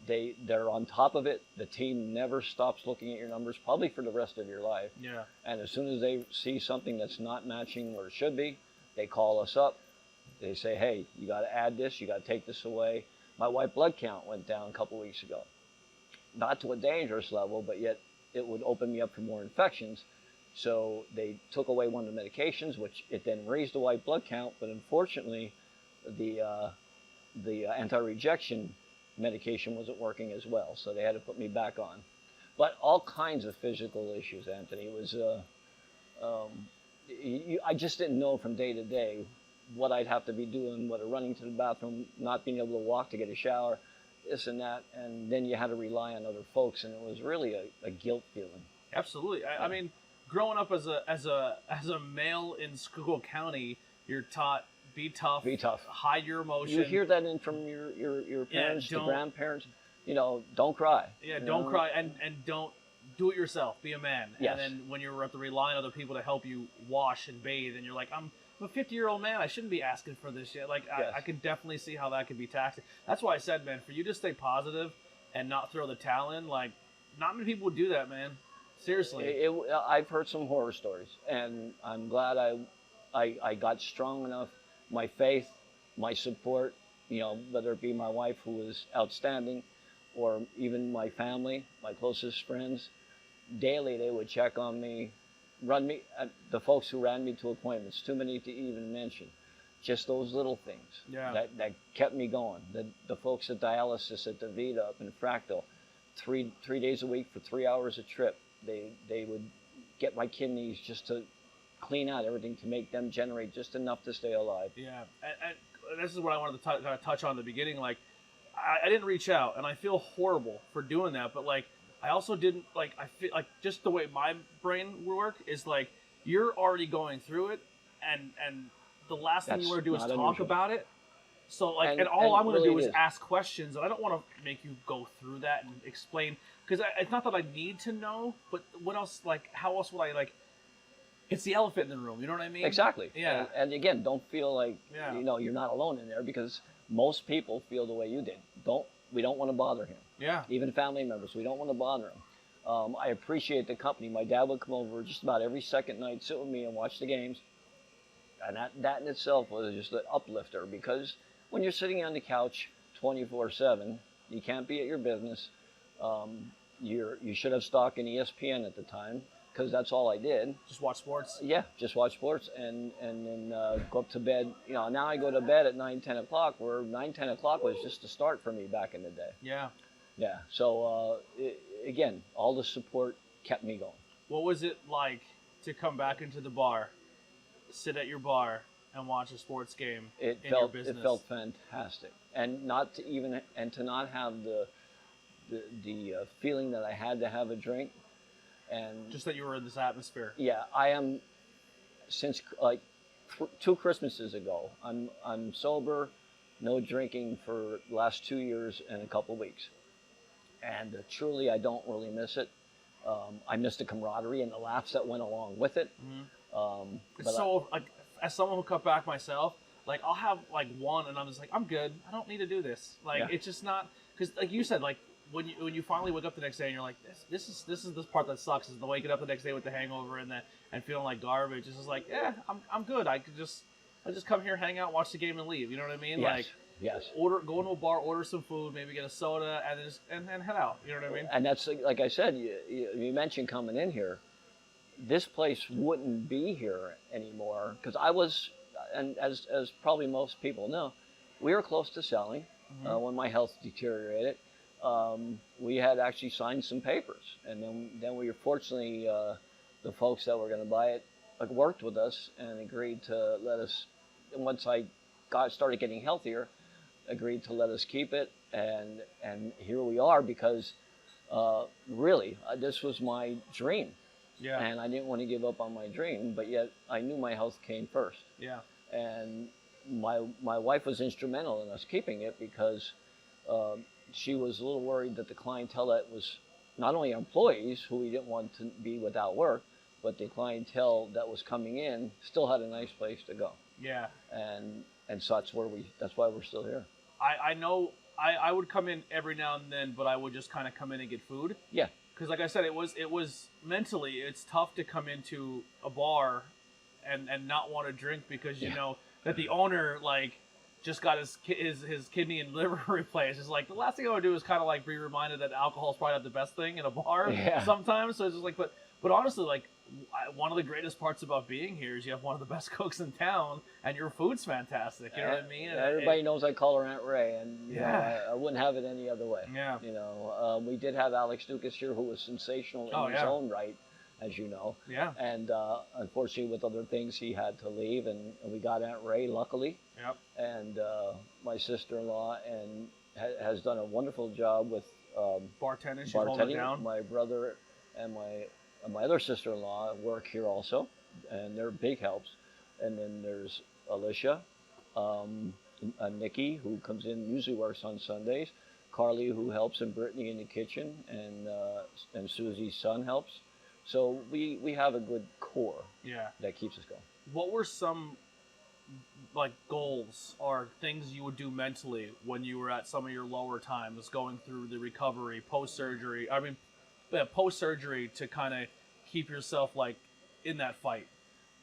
they're on top of it. The team never stops looking at your numbers, probably for the rest of your life. Yeah. And as soon as they see something that's not matching where it should be, they call us up. They say, hey, you got to add this. You got to take this away. My white blood count went down a couple of weeks ago. Not to a dangerous level, but yet it would open me up for more infections. So they took away one of the medications, which it then raised the white blood count. But unfortunately, the anti-rejection medication wasn't working as well. So they had to put me back on. But all kinds of physical issues, Anthony. It was, I just didn't know from day to day what I'd have to be doing, whether running to the bathroom, not being able to walk to get a shower, this and that. And then you had to rely on other folks. And it was really a guilt feeling. Absolutely. I mean, growing up as a male in Schuylkill County, you're taught be tough, hide your emotion. You hear that from your parents, the grandparents. Don't cry. Yeah, don't cry, and don't do it yourself. Be a man. Yes. And then when you're have to rely on other people to help you wash and bathe, and you're like, I'm a 50-year-old man. I shouldn't be asking for this shit. Like, yes. I can definitely see how that could be taxing. That's why I said, man, for you to stay positive and not throw the towel in, like, not many people would do that, man. Seriously. I've heard some horror stories, and I'm glad I got strong enough. My faith, my support, whether it be my wife, who was outstanding, or even my family, my closest friends, daily they would check on me, run me, the folks who ran me to appointments, too many to even mention. Just those little things that kept me going. The folks at dialysis at the Vita up in Fractal, three days a week for 3 hours a trip, they would get my kidneys just to clean out everything to make them generate just enough to stay alive. Yeah, and this is what I wanted to kind of touch on in the beginning. Like, I didn't reach out, and I feel horrible for doing that, but like, I also didn't, like, I feel like just the way my brain work is like, you're already going through it, and the last thing you want to do is talk about it. So like, and all I'm going to do is ask questions, and I don't want to make you go through that and explain, because it's not that I need to know, but what else, like, how else would I, like, it's the elephant in the room, you know what I mean? Exactly. Yeah. And again, don't feel like, you're not alone in there, because most people feel the way you did. We don't want to bother him. Yeah. Even family members, we don't want to bother him. I appreciate the company. My dad would come over just about every second night, sit with me and watch the games. And that in itself was just an uplifter, because when you're sitting on the couch 24/7, you can't be at your business. You should have stock in ESPN at the time, because that's all I did. Just watch sports? Yeah, just watch sports and then go up to bed. Now I go to bed at 9, 10 o'clock, where 9, 10 o'clock was just the start for me back in the day. Yeah. Yeah, so again, all the support kept me going. What was it like to come back into the bar, sit at your bar, and watch a sports game your business? It felt fantastic, and to not have the feeling that I had to have a drink, and just that you were in this atmosphere. Yeah, I am since like 2 Christmases ago. I'm sober, no drinking for the last 2 years and a couple weeks. And truly, I don't really miss it. I miss the camaraderie and the laughs that went along with it. Mm-hmm. It's so, like, as someone who cut back myself, like, I'll have, like, one, and I'm just like, I'm good. I don't need to do this. Like, It's just not, because, like you said, like, when you finally wake up the next day and you're like, this is this part that sucks, is the waking up the next day with the hangover and feeling like garbage. It's just like, I'm good. I just come here, hang out, watch the game, and leave. You know what I mean? Yes. Like, yes. Go into a bar, order some food, maybe get a soda, and then head out. You know what I mean? And that's, like I said, you mentioned coming in here. This place wouldn't be here anymore, because I was, and as probably most people know, we were close to selling when my health deteriorated. We had actually signed some papers, and then we were fortunately, the folks that were going to buy it worked with us and agreed to let us, once I started getting healthier, agreed to let us keep it, and here we are, because really, this was my dream. Yeah. And I didn't want to give up on my dream, but yet I knew my health came first. Yeah. And my wife was instrumental in us keeping it, because she was a little worried that the clientele that was not only employees who we didn't want to be without work, but the clientele that was coming in still had a nice place to go. Yeah. And so that's why we're still here. I know I would come in every now and then, but I would just kind of come in and get food. Yeah. Because like I said, it was mentally, it's tough to come into a bar and not want to drink, because you know that the owner, like, just got his kidney and liver replaced. It's like, the last thing I would do is kind of like be reminded that alcohol is probably not the best thing in a bar sometimes. So it's just like, but honestly, like, one of the greatest parts about being here is you have one of the best cooks in town, and your food's fantastic. You know what I mean? And everybody knows I call her Aunt Ray, and you know, I wouldn't have it any other way. Yeah. You know, we did have Alex Dukas here, who was sensational in his own right, as you know. Yeah. And unfortunately, with other things, he had to leave, and we got Aunt Ray, luckily. Yep. And my sister-in-law has done a wonderful job with bartending. She's holding it down. My brother and my other sister-in-law work here also, and they're big helps. And then there's Alicia, Nikki, who comes in, usually works on Sundays, Carly, who helps, and Brittany in the kitchen, and Susie's son helps. So we have a good core that keeps us going. What were some, like, goals or things you would do mentally when you were at some of your lower times, going through the recovery, post-surgery? I mean, post-surgery, to kind of keep yourself, like, in that fight?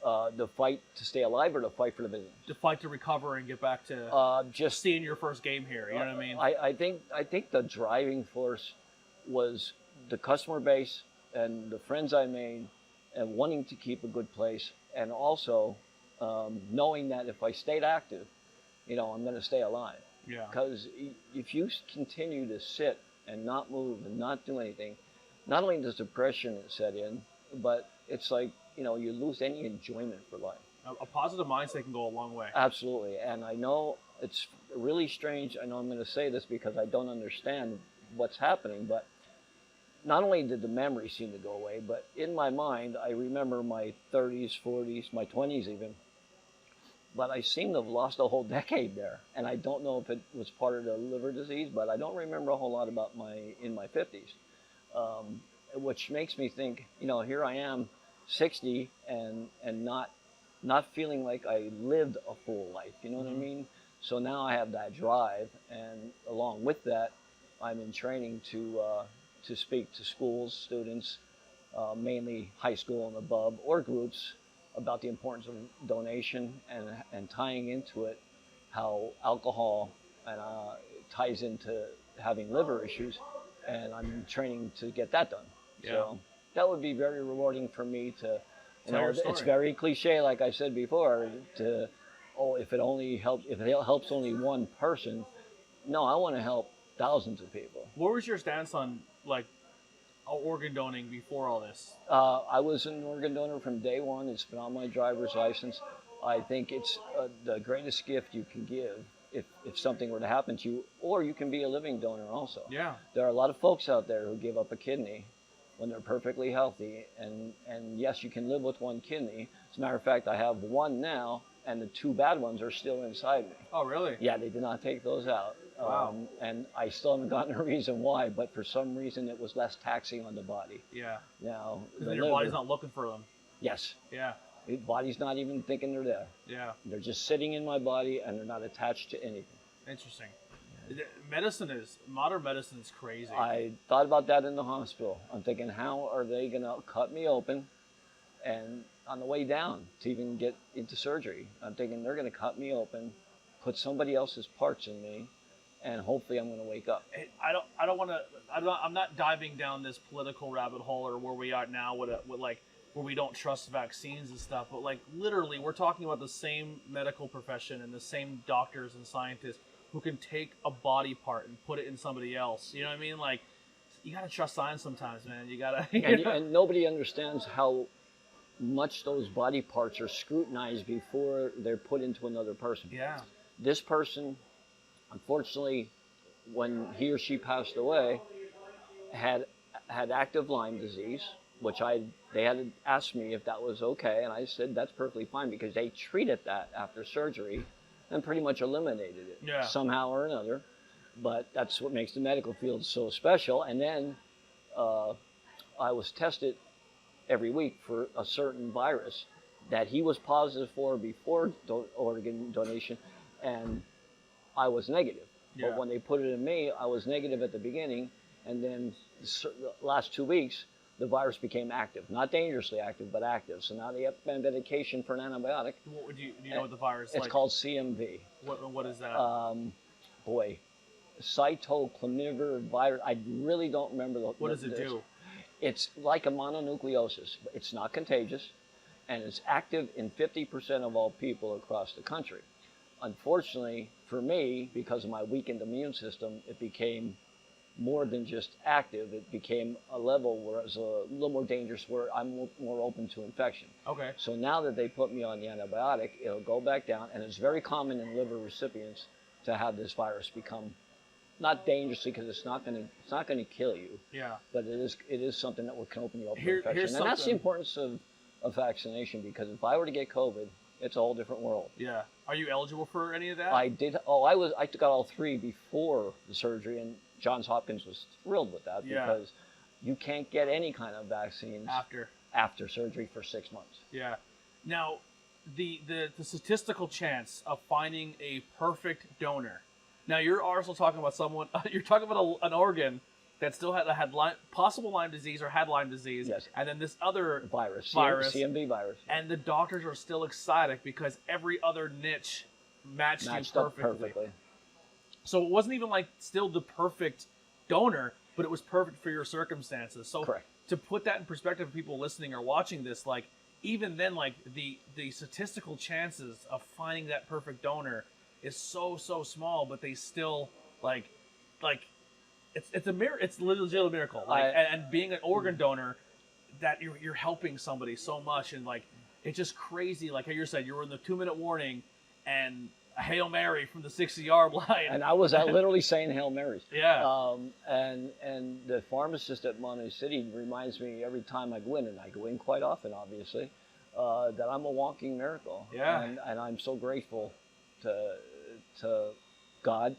the fight to stay alive or the fight for the business? To fight to recover and get back to Just seeing your first game here. You know what I mean? I think the driving force was the customer base and the friends I made, and wanting to keep a good place, and also knowing that if I stayed active, I'm going to stay alive. Yeah. Because if you continue to sit and not move and not do anything, not only does depression set in, but it's like, you lose any enjoyment for life. A positive mindset can go a long way. Absolutely. And I know it's really strange. I know I'm going to say this because I don't understand what's happening, but not only did the memory seem to go away, but in my mind, I remember my 30s, 40s, my 20s even, but I seem to have lost a whole decade there. And I don't know if it was part of the liver disease, but I don't remember a whole lot about in my 50s, which makes me think, here I am, 60, and not feeling like I lived a full life. You know what I mean? So now I have that drive, and along with that, I'm in training to speak to schools, students, mainly high school and above, or groups, about the importance of donation and tying into it how alcohol ties into having liver issues, and I'm training to get that done. Yeah. So that would be very rewarding for me to, it's story. very cliche, like I said before, if it helps only one person. No, I want to help thousands of people. What was your stance on organ donating before all this? I was an organ donor from day one. It's been on my driver's license. I think it's the greatest gift you can give if something were to happen to you, or you can be a living donor also. Yeah. There are a lot of folks out there who give up a kidney when they're perfectly healthy, and yes, you can live with one kidney. As a matter of fact, I have one now, and the two bad ones are still inside me. Oh, really? Yeah, they did not take those out. Wow. And I still haven't gotten a reason why, but for some reason it was less taxing on the body. Yeah. Now, Because your body's not looking for them. Yes. Yeah. The body's not even thinking they're there. Yeah. They're just sitting in my body, and they're not attached to anything. Interesting. Modern medicine is crazy. I thought about that in the hospital. I'm thinking, how are they going to cut me open? And on the way down to even get into surgery, I'm thinking they're going to cut me open, put somebody else's parts in me, and hopefully I'm going to wake up. I'm not diving down this political rabbit hole or where we are now with where we don't trust vaccines and stuff, but literally we're talking about the same medical profession and the same doctors and scientists who can take a body part and put it in somebody else. You know what I mean? You gotta trust science sometimes, man. You gotta. And nobody understands how much those body parts are scrutinized before they're put into another person. Yeah. This person, unfortunately, when he or she passed away, had active Lyme disease, which they had asked me if that was okay, and I said that's perfectly fine because they treated that after surgery and pretty much eliminated it somehow or another. But that's what makes the medical field so special. And then I was tested every week for a certain virus that he was positive for before organ donation, and I was negative. Yeah. But when they put it in me, I was negative at the beginning, and then the last 2 weeks, the virus became active. Not dangerously active, but active. So now they have medication for an antibiotic. Do you know what the virus is? It's called CMV. What is that? Cytoclinivar virus. I really don't remember what does it do? It's like a mononucleosis. It's not contagious, and it's active in 50% of all people across the country. Unfortunately, for me, because of my weakened immune system, it became more than just active. It became a level where it was a little more dangerous, where I'm more open to infection. Okay. So now that they put me on the antibiotic, it'll go back down, and it's very common in liver recipients to have this virus become not dangerously, because it's not going to kill you. Yeah. But it is something that can open you up for infection, and that's the importance of vaccination. Because if I were to get COVID, it's a whole different world. Yeah. Are you eligible for any of that? I did. I took out all 3 before the surgery, and Johns Hopkins was thrilled with that because you can't get any kind of vaccines after surgery for 6 months. Yeah. Now, the statistical chance of finding a perfect donor. Now, you're also talking about you're talking about an organ that still had possible Lyme disease or had Lyme disease, Yes. and then this other virus, virus, CMV virus. and the doctors are still ecstatic because every other niche matched you Up perfectly. So it wasn't even like still the perfect donor, but it was perfect for your circumstances. So Correct. to put that in perspective for people listening or watching this, like even then, like the statistical chances of finding that perfect donor is so small, but they still like it's a miracle. It's literally a miracle. Like and being an organ donor, that you're helping somebody so much, and like it's just crazy. Like how you said, you were in the 2-minute warning, and a Hail Mary from the 60-yard line. And I was literally saying Hail Marys. Yeah. And the pharmacist at Monterey City reminds me every time I go in, and I go in quite often, obviously, that I'm a walking miracle. Yeah. And I'm so grateful to God,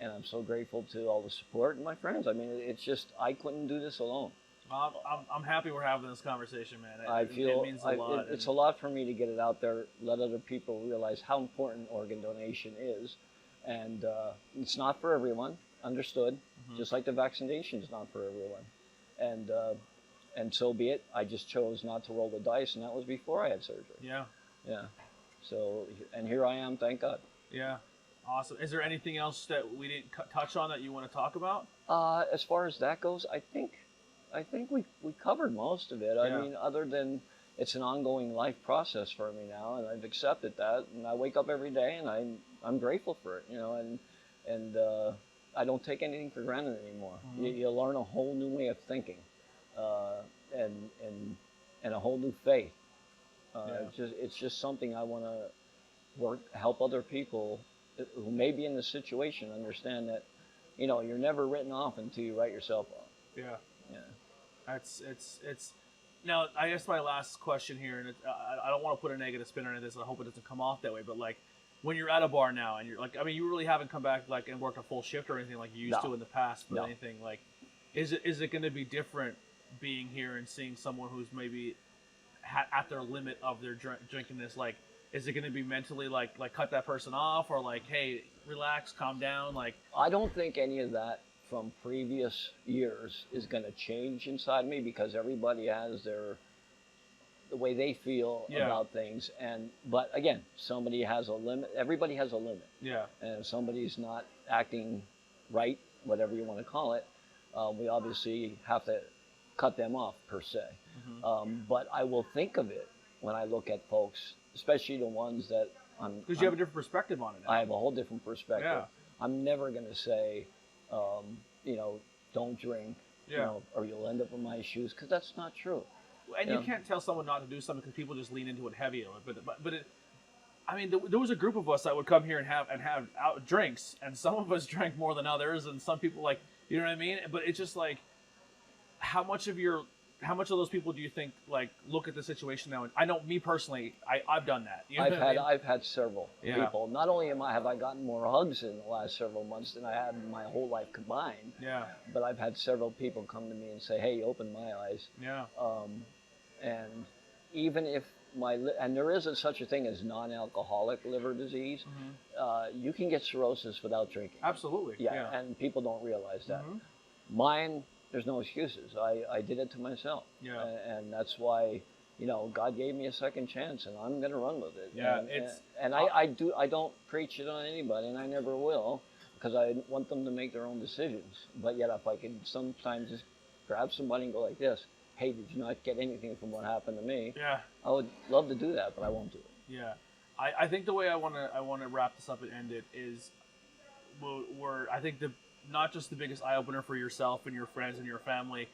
and I'm so grateful to all the support and my friends. I mean, it's just, I couldn't do this alone. I'm happy we're having this conversation, man. I feel it means a lot. It's a lot for me to get it out there, let other people realize how important organ donation is. And it's not for everyone, understood, just like the vaccination is not for everyone. And so be it. I just chose not to roll the dice, and that was before I had surgery. Yeah. Yeah. So, and here I am, thank God. Yeah. Awesome. Is there anything else that we didn't touch on that you want to talk about? As far as that goes, I think we covered most of it. Yeah. I mean, other than it's an ongoing life process for me now, and I've accepted that, and I wake up every day, and I'm grateful for it, you know, and I don't take anything for granted anymore. You learn a whole new way of thinking, and a whole new faith. It's just something I want to help other people who may be in this situation understand that, you know, you're never written off until you write yourself off. Yeah. Yeah. It's now, I guess my last question here, and I don't want to put a negative spin on this, I hope it doesn't come off that way, but like when you're at a bar now and you're like, I mean, you really haven't come back like and worked a full shift or anything like you used to in the past, but anything like, is it going to be different being here and seeing someone who's maybe at their limit of their drinking this? Like, is it going to be mentally like cut that person off, or like, hey, relax, calm down? Like, I don't think any of that from previous years is going to change inside me, because everybody has the way they feel about things. But again, somebody has a limit. Everybody has a limit. Yeah. And if somebody's not acting right, whatever you want to call it, we obviously have to cut them off per se. But I will think of it when I look at folks, especially the ones that because you have a different perspective on it now. I have a whole different perspective. Yeah. I'm never going to say, you know, don't drink, you know, or you'll end up in my shoes, because that's not true. And you can't tell someone not to do something because people just lean into it heavy. But I mean, there was a group of us that would come here and have out drinks, and some of us drank more than others, and some people, like, you know what I mean? But it's just like, how much of those people do you think like look at the situation now? And I know me personally, I've done that. You know I've had several people. Not only have I gotten more hugs in the last several months than I have my whole life combined. Yeah. But I've had several people come to me and say, "Hey, you opened my eyes." Yeah. And even if and there isn't such a thing as non-alcoholic liver disease, you can get cirrhosis without drinking. Absolutely. Yeah. And people don't realize that. Mine, there's no excuses. I did it to myself. Yeah. And that's why, you know, God gave me a second chance, and I'm going to run with it. Yeah. I don't preach it on anybody, and I never will, because I want them to make their own decisions. But yet, if I can sometimes just grab somebody and go like this, "Hey, did you not get anything from what happened to me?" Yeah. I would love to do that, but I won't do it. Yeah. I think the way I want to wrap this up and end it is, I think not just the biggest eye opener for yourself and your friends and your family.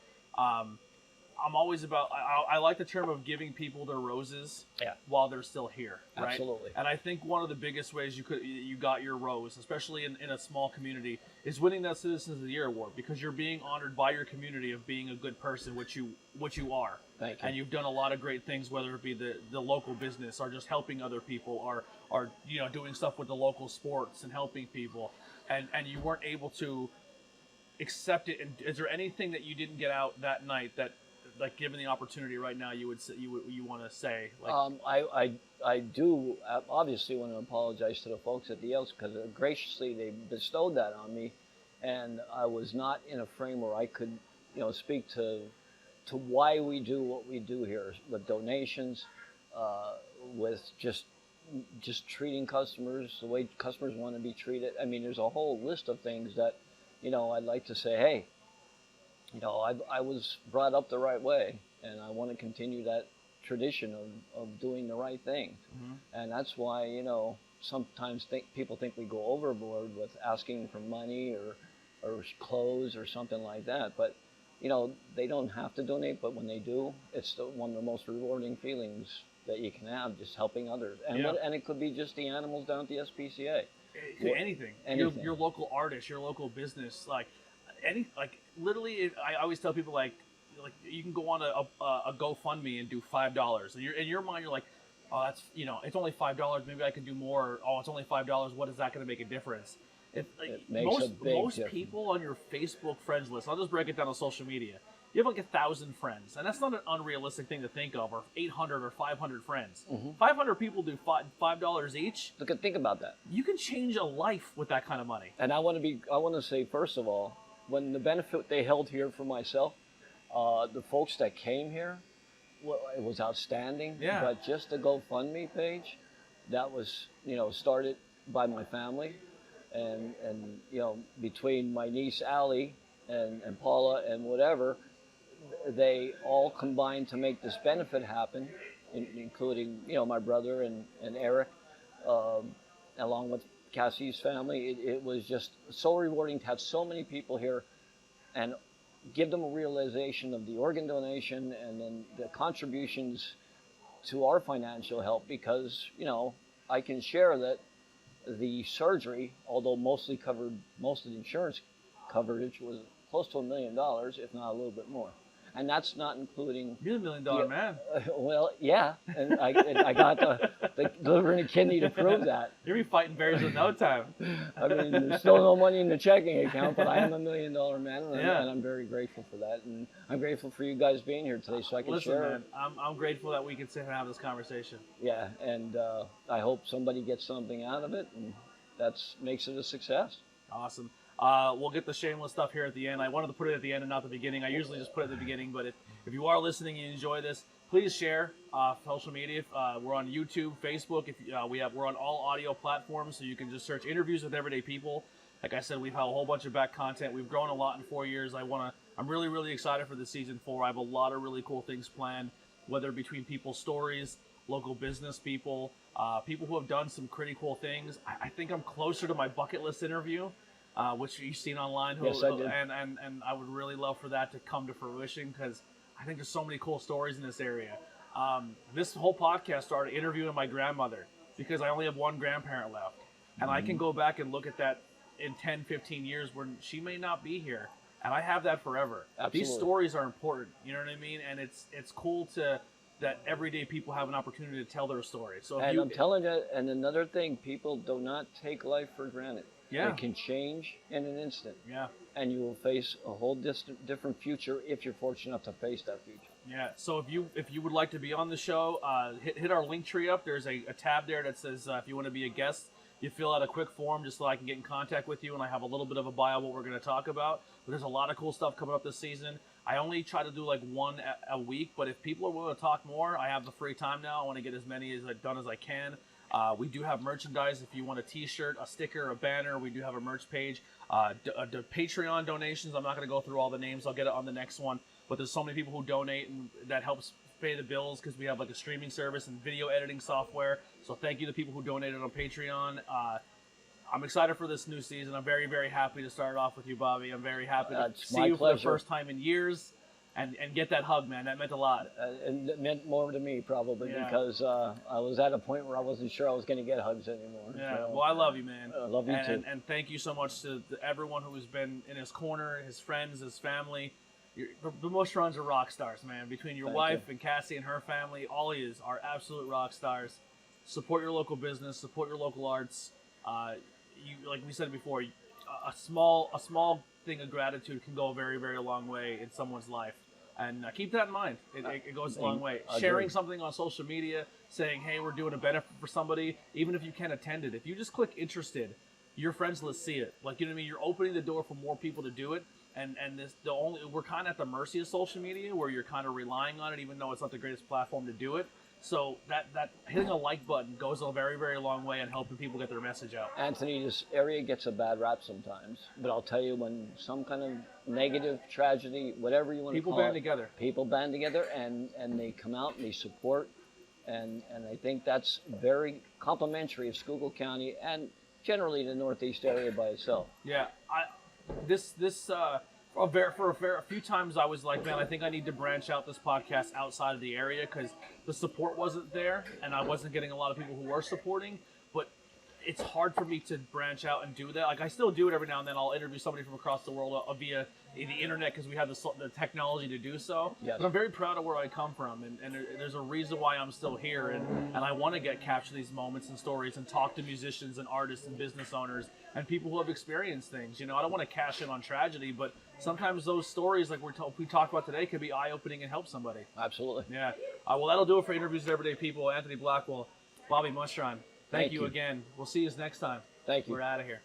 I'm always about. I like the term of giving people their roses while they're still here. Right? Absolutely. And I think one of the biggest ways you got your rose, especially in a small community, is winning that Citizens of the Year award, because you're being honored by your community of being a good person, which you are. Thank you. And you've done a lot of great things, whether it be the local business or just helping other people, or you know, doing stuff with the local sports and helping people, and you weren't able to accept it. And is there anything that you didn't get out that night that, like, given the opportunity right now, you want to say? Like, I do obviously want to apologize to the folks at the Elks, because graciously they bestowed that on me, and I was not in a frame where I could, speak to why we do what we do here with donations, with just treating customers the way customers want to be treated. I mean, there's a whole list of things that, I'd like to say, hey, I was brought up the right way, and I want to continue that tradition of doing the right thing. And that's why, sometimes people think we go overboard with asking for money or clothes or something like that. But, they don't have to donate, but when they do, it's one of the most rewarding feelings that you can have, just helping others. And and it could be just the animals down at the SPCA. Anything. Your local artist, your local business, literally, I always tell people like you can go on a GoFundMe and do $5. And in your mind, you're like, oh, that's it's only $5. Maybe I can do more. Oh, it's only $5. What is that going to make a difference? It makes a big most difference. People on your Facebook friends list. I'll just break it down on social media. You have like 1,000 friends, and that's not an unrealistic thing to think of. Or 800 or 500 friends. 500 people do $5 each. Think about that. You can change a life with that kind of money. And I want to say, first of all, when the benefit they held here for myself, the folks that came here, it was outstanding. Yeah. But just the GoFundMe page, that was started by my family, and between my niece Allie and Paula and whatever, they all combined to make this benefit happen, including my brother and Eric, along with Cassie's family. It was just so rewarding to have so many people here and give them a realization of the organ donation and then the contributions to our financial help, because I can share that the surgery, although most of the insurance coverage, was close to $1 million, if not a little bit more. And that's not including... You're the $1 million man. Well, yeah, and I got the liver and the kidney to prove that. You'll be fighting bears in no time. I mean, there's still no money in the checking account, but I am $1 million man, and I'm very grateful for that. And I'm grateful for you guys being here today, so I can share. Listen, man, I'm grateful that we can sit here and have this conversation. Yeah, and I hope somebody gets something out of it, and that makes it a success. Awesome. We'll get the shameless stuff here at the end. I wanted to put it at the end and not the beginning. I usually just put it at the beginning, but if you are listening and you enjoy this, please share social media. We're on YouTube, Facebook. We're on all audio platforms, so you can just search Interviews with Everyday People. Like I said, we've had a whole bunch of back content. We've grown a lot in 4 years. I'm really, really excited for the season 4. I have a lot of really cool things planned, whether between people's stories, local business people, people who have done some pretty cool things. I think I'm closer to my bucket list interview, which you've seen online. Yes, I did. And I would really love for that to come to fruition, because I think there's so many cool stories in this area. This whole podcast started interviewing my grandmother, because I only have one grandparent left. And I can go back and look at that in 10, 15 years when she may not be here. And I have that forever. Absolutely. These stories are important, you know what I mean? And it's cool that everyday people have an opportunity to tell their story. So I'm telling you, and another thing, people do not take life for granted. Yeah. It can change in an instant. Yeah. And you will face a whole different future if you're fortunate enough to face that future. Yeah. So if you would like to be on the show, hit our link tree up. There's a tab there that says if you want to be a guest, you fill out a quick form just so I can get in contact with you, and I have a little bit of a bio of what we're going to talk about. But there's a lot of cool stuff coming up this season. I only try to do like one a week, but if people are willing to talk more, I have the free time now. I want to get as many done as I can. We do have merchandise. If you want a t-shirt, a sticker, a banner, we do have a merch page. Patreon donations, I'm not going to go through all the names. I'll get it on the next one. But there's so many people who donate, and that helps pay the bills, because we have like a streaming service and video editing software. So thank you to people who donated on Patreon. I'm excited for this new season. I'm very, very happy to start off with you, Bobby. I'm very happy to see you for the first time in years. And get that hug, man. That meant a lot. And it meant more to me, probably, Yeah. because I was at a point where I wasn't sure I was going to get hugs anymore. Yeah, so, well, I love you, man. I love you, too. And thank you so much to everyone who has been in his corner, his friends, his family. The Moucherons are rock stars, man. Between your wife and Cassie and her family, all of yous are absolute rock stars. Support your local business. Support your local arts. Like we said before, a small thing of gratitude can go a very, very long way in someone's life. And keep that in mind. It goes a long way. Sharing something on social media, saying, hey, we're doing a benefit for somebody, even if you can't attend it. If you just click interested, your friends list see it. Like, you know what I mean? You're opening the door for more people to do it. And we're kind of at the mercy of social media, where you're kind of relying on it, even though it's not the greatest platform to do it. So that hitting a like button goes a very, very long way in helping people get their message out. Anthony, this area gets a bad rap sometimes, but I'll tell you, when some kind of negative tragedy, whatever you want to call it, people band together and they come out and they support, and I think that's very complimentary of Schuylkill County and generally the Northeast area by itself. Yeah, for a few times I was like, man, I think I need to branch out this podcast outside of the area, because the support wasn't there and I wasn't getting a lot of people who were supporting. But it's hard for me to branch out and do that. Like, I still do it every now and then. I'll interview somebody from across the world via the internet, because we have the technology to do so. Yes. But I'm very proud of where I come from, and there's a reason why I'm still here, and I want to capture these moments and stories and talk to musicians and artists and business owners and people who have experienced things. You know, I don't want to cash in on tragedy, but sometimes those stories, like we talked about today, could be eye-opening and help somebody. Absolutely. Yeah. Well, that'll do it for Interviews with Everyday People. Anthony Blackwell, Bobby Moucheron, thank you again. We'll see you next time. Thank you. We're out of here.